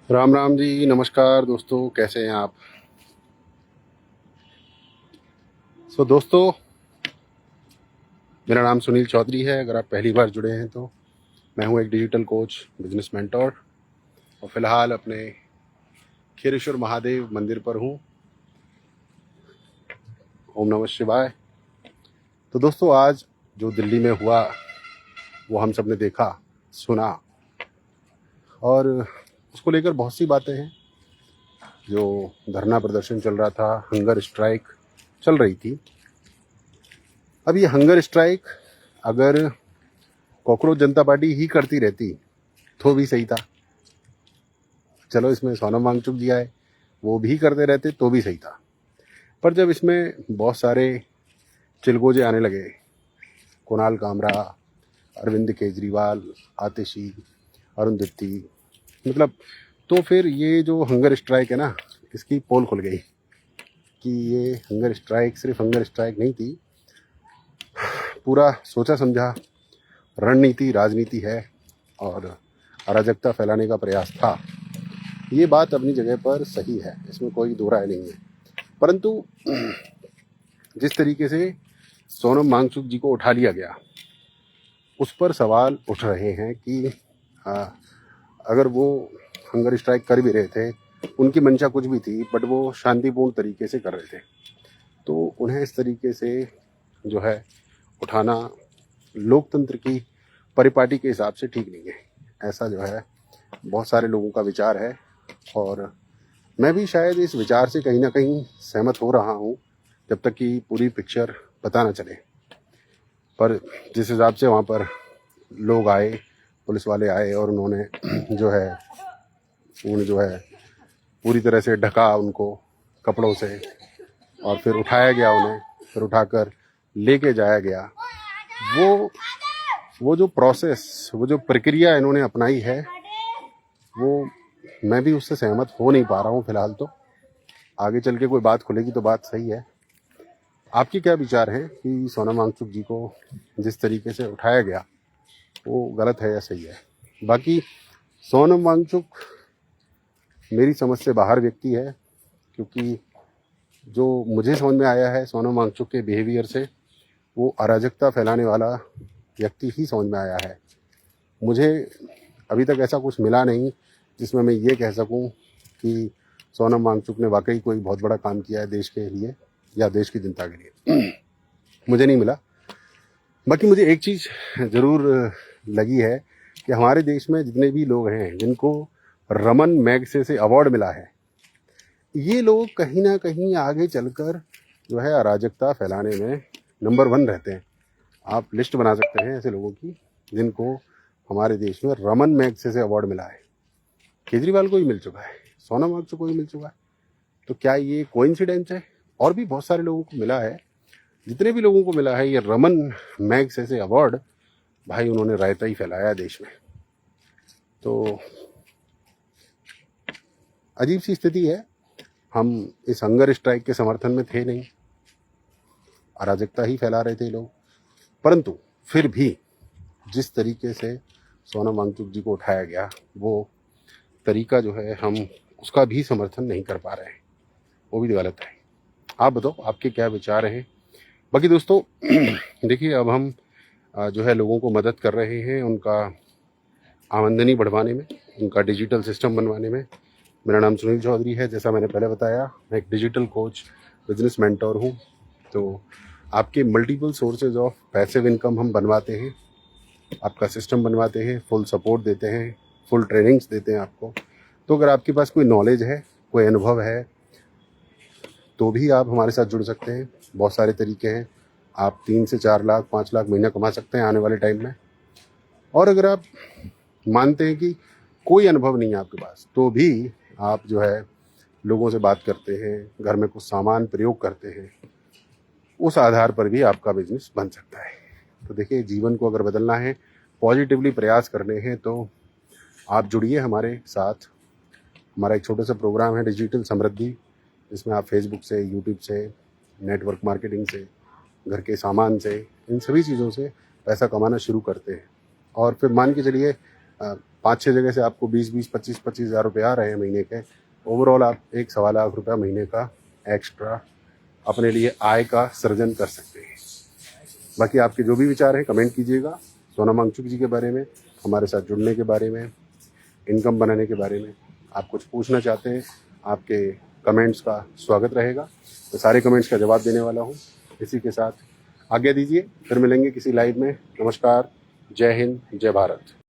राम राम जी, नमस्कार दोस्तों, कैसे हैं आप। दोस्तों, मेरा नाम सुनील चौधरी है। अगर आप पहली बार जुड़े हैं तो मैं हूं एक डिजिटल कोच, बिजनेस मेंटोर और फिलहाल अपने खीरेश्वर महादेव मंदिर पर हूं। ओम नमः शिवाय। तो दोस्तों, आज जो दिल्ली में हुआ वो हम सब ने देखा, सुना और उसको लेकर बहुत सी बातें हैं। जो धरना प्रदर्शन चल रहा था, हंगर स्ट्राइक चल रही थी। अब ये हंगर स्ट्राइक अगर कॉकरोच जनता पार्टी ही करती रहती तो भी सही था। चलो, इसमें सोनम वांगचुक जी आए, वो भी करते रहते तो भी सही था। पर जब इसमें बहुत सारे चिलगोजे आने लगे, कुणाल कामरा, अरविंद केजरीवाल, आतिशी, अरुंधति, मतलब, तो फिर ये जो हंगर स्ट्राइक है ना, इसकी पोल खुल गई कि ये हंगर स्ट्राइक सिर्फ हंगर स्ट्राइक नहीं थी, पूरा सोचा समझा रणनीति, राजनीति है और अराजकता फैलाने का प्रयास था। ये बात अपनी जगह पर सही है, इसमें कोई दो राय नहीं है। परंतु जिस तरीके से सोनम वांगचुक जी को उठा लिया गया, उस पर सवाल उठ रहे हैं कि अगर वो हंगर स्ट्राइक कर भी रहे थे, उनकी मंशा कुछ भी थी, बट वो शांतिपूर्ण तरीके से कर रहे थे, तो उन्हें इस तरीके से जो है उठाना लोकतंत्र की परिपाटी के हिसाब से ठीक नहीं है। ऐसा जो है बहुत सारे लोगों का विचार है और मैं भी शायद इस विचार से कहीं ना कहीं सहमत हो रहा हूँ, जब तक कि पूरी पिक्चर पता ना चले। पर जिस हिसाब से वहाँ पर लोग आए, पुलिस वाले आए और उन्होंने जो है पूरी तरह से ढका उनको कपड़ों से और फिर उठाया गया उन्हें, फिर उठाकर लेके जाया गया। वो जो प्रोसेस, वो जो प्रक्रिया इन्होंने अपनाई है, वो मैं भी उससे सहमत हो नहीं पा रहा हूँ फिलहाल। तो आगे चल के कोई बात खुलेगी तो बात सही है। आपकी क्या विचार है कि सोनम वांगचुक जी को जिस तरीके से उठाया गया वो गलत है या सही है? बाकी सोनम वांगचुक मेरी समझ से बाहर व्यक्ति है, क्योंकि जो मुझे समझ में आया है सोनम वांगचुक के बिहेवियर से, वो अराजकता फैलाने वाला व्यक्ति ही समझ में आया है। मुझे अभी तक ऐसा कुछ मिला नहीं जिसमें मैं ये कह सकूं कि सोनम वांगचुक ने वाकई कोई बहुत बड़ा काम किया है देश के लिए या देश की जनता के लिए। मुझे नहीं मिला। बाकी मुझे एक चीज़ ज़रूर लगी है कि हमारे देश में जितने भी लोग हैं जिनको रमन मैगसेसे से अवार्ड मिला है, ये लोग कहीं ना कहीं आगे चलकर जो है अराजकता फैलाने में नंबर 1 रहते हैं। आप लिस्ट बना सकते हैं ऐसे लोगों की जिनको हमारे देश में रमन मैगसेसे से अवार्ड मिला है। केजरीवाल को ही मिल चुका है, सोनम वांगचुक को ही मिल चुका है। तो क्या ये कोइंसिडेंस है? और भी बहुत सारे लोगों को मिला है। जितने भी लोगों को मिला है ये रमन मैगसेसे अवार्ड, भाई उन्होंने रायता ही फैलाया देश में। तो अजीब सी स्थिति है। हम इस हंगर स्ट्राइक के समर्थन में थे नहीं, अराजकता ही फैला रहे थे लोग। परंतु फिर भी जिस तरीके से सोनम वांगचुक जी को उठाया गया, वो तरीका जो है हम उसका भी समर्थन नहीं कर पा रहे हैं, वो भी गलत है। आप बताओ, आपके क्या विचार हैं? बाकी दोस्तों, देखिए, अब हम जो है लोगों को मदद कर रहे हैं उनका आमदनी बढ़वाने में, उनका डिजिटल सिस्टम बनवाने में। मेरा नाम सुनील चौधरी है, जैसा मैंने पहले बताया, मैं एक डिजिटल कोच, बिजनेस मेंटोर हूँ। तो आपके multiple sources of passive income हम बनवाते हैं, आपका सिस्टम बनवाते हैं, फुल सपोर्ट देते हैं, फुल ट्रेनिंग्स देते हैं आपको। तो अगर आपके पास कोई नॉलेज है, कोई अनुभव है, तो भी आप हमारे साथ जुड़ सकते हैं। बहुत सारे तरीके हैं। आप 3 से 4 लाख, 5 लाख महीना कमा सकते हैं आने वाले टाइम में। और अगर आप मानते हैं कि कोई अनुभव नहीं है आपके पास, तो भी आप जो है लोगों से बात करते हैं, घर में कुछ सामान प्रयोग करते हैं, उस आधार पर भी आपका बिजनेस बन सकता है। तो देखिए, जीवन को अगर बदलना है, पॉजिटिवली प्रयास करने हैं, तो आप जुड़िए हमारे साथ। हमारा एक छोटा सा प्रोग्राम है, डिजिटल समृद्धि, जिसमें आप फेसबुक से, यूट्यूब से, नेटवर्क मार्केटिंग से, घर के सामान से, इन सभी चीज़ों से पैसा कमाना शुरू करते हैं। और फिर मान के चलिए 5-6 जगह से आपको 20-20, 25-25 हज़ार रुपये आ रहे हैं महीने के, ओवरऑल आप 1-1.25 लाख रुपया महीने का एक्स्ट्रा अपने लिए आय का सृजन कर सकते हैं। बाकी आपके जो भी विचार हैं कमेंट कीजिएगा सोनम वांगचुक जी के बारे में, हमारे साथ जुड़ने के बारे में, इनकम बनाने के बारे में। आप कुछ पूछना चाहते हैं, आपके कमेंट्स का स्वागत रहेगा। मैं सारे कमेंट्स का जवाब देने वाला हूँ। इसी के साथ आज्ञा दीजिए, फिर मिलेंगे किसी लाइव में। नमस्कार, जय हिंद, जय भारत।